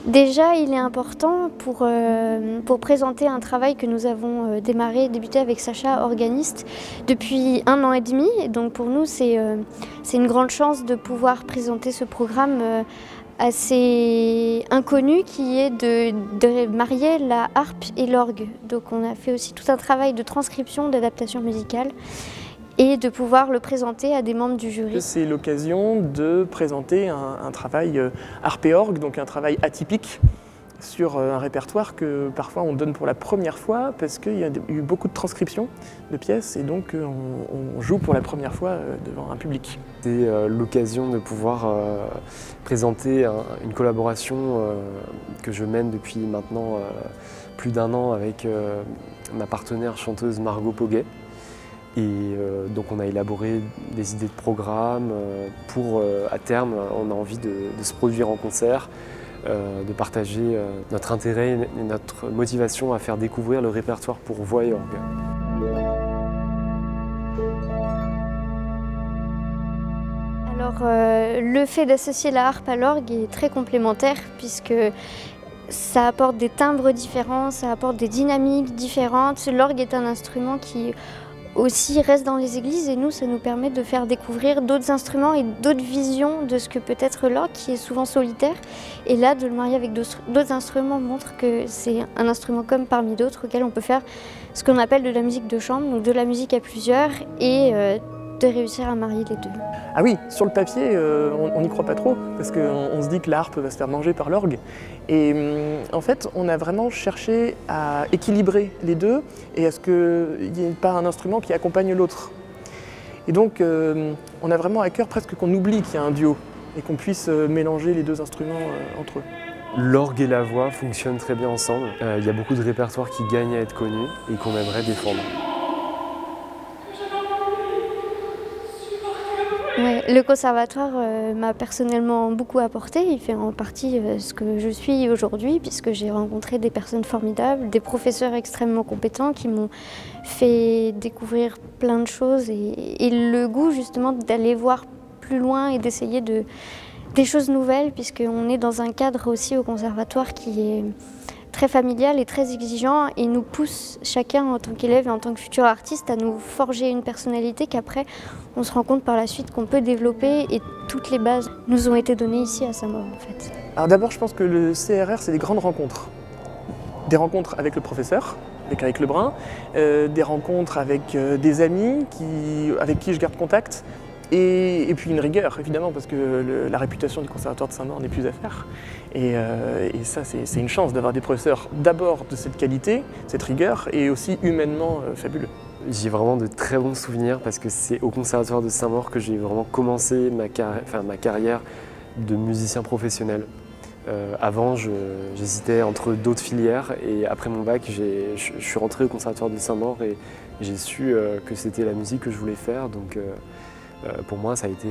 Déjà, il est important pour présenter un travail que nous avons débuté avec Sacha, organiste, depuis 1 an et demi. Et donc pour nous, c'est une grande chance de pouvoir présenter ce programme assez inconnu qui est de marier la harpe et l'orgue. Donc on a fait aussi tout un travail de transcription, d'adaptation musicale et de pouvoir le présenter à des membres du jury. C'est l'occasion de présenter un travail harpe et orgue, donc un travail atypique sur un répertoire que parfois on donne pour la première fois parce qu'il y a eu beaucoup de transcriptions de pièces et donc on joue pour la première fois devant un public. C'est l'occasion de pouvoir présenter une collaboration que je mène depuis maintenant plus d'1 an avec ma partenaire chanteuse Margot Poguet. Et donc on a élaboré des idées de programme pour, à terme, on a envie de se produire en concert, de partager notre intérêt et notre motivation à faire découvrir le répertoire pour voix et orgue. Alors le fait d'associer la harpe à l'orgue est très complémentaire puisque ça apporte des timbres différents, ça apporte des dynamiques différentes. L'orgue est un instrument qui aussi reste dans les églises et nous, ça nous permet de faire découvrir d'autres instruments et d'autres visions de ce que peut être l'orgue qui est souvent solitaire. Et là, de le marier avec d'autres instruments montre que c'est un instrument comme parmi d'autres auquel on peut faire ce qu'on appelle de la musique de chambre, donc de la musique à plusieurs et de réussir à marier les deux. Ah oui, sur le papier, on n'y croit pas trop, parce qu'on se dit que la harpe va se faire manger par l'orgue. Et en fait, on a vraiment cherché à équilibrer les deux et à ce qu'il n'y ait pas un instrument qui accompagne l'autre. Et donc, on a vraiment à cœur presque qu'on oublie qu'il y a un duo et qu'on puisse mélanger les deux instruments entre eux. L'orgue et la voix fonctionnent très bien ensemble. Il y a beaucoup de répertoires qui gagnent à être connus et qu'on aimerait défendre. Ouais, le conservatoire m'a personnellement beaucoup apporté, il fait en partie ce que je suis aujourd'hui puisque j'ai rencontré des personnes formidables, des professeurs extrêmement compétents qui m'ont fait découvrir plein de choses et le goût justement d'aller voir plus loin et d'essayer des choses nouvelles puisqu'on est dans un cadre aussi au conservatoire qui est très familial et très exigeant et nous pousse chacun en tant qu'élève et en tant que futur artiste à nous forger une personnalité qu'après on se rend compte par la suite qu'on peut développer et toutes les bases nous ont été données ici à Saint-Maur en fait. Alors d'abord je pense que le CRR c'est des grandes rencontres. Des rencontres avec le professeur, avec Eric Lebrun, des rencontres avec des amis avec qui je garde contact. Et puis une rigueur, évidemment, parce que la réputation du Conservatoire de Saint-Maur n'est plus à faire. Et ça, c'est une chance d'avoir des professeurs d'abord de cette qualité, cette rigueur, et aussi humainement fabuleux. J'ai vraiment de très bons souvenirs parce que c'est au Conservatoire de Saint-Maur que j'ai vraiment commencé ma carrière de musicien professionnel. Avant, j'hésitais entre d'autres filières et après mon bac, je suis rentré au Conservatoire de Saint-Maur et j'ai su que c'était la musique que je voulais faire. Donc, pour moi, ça a été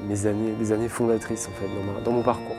des années fondatrices en fait, dans mon parcours.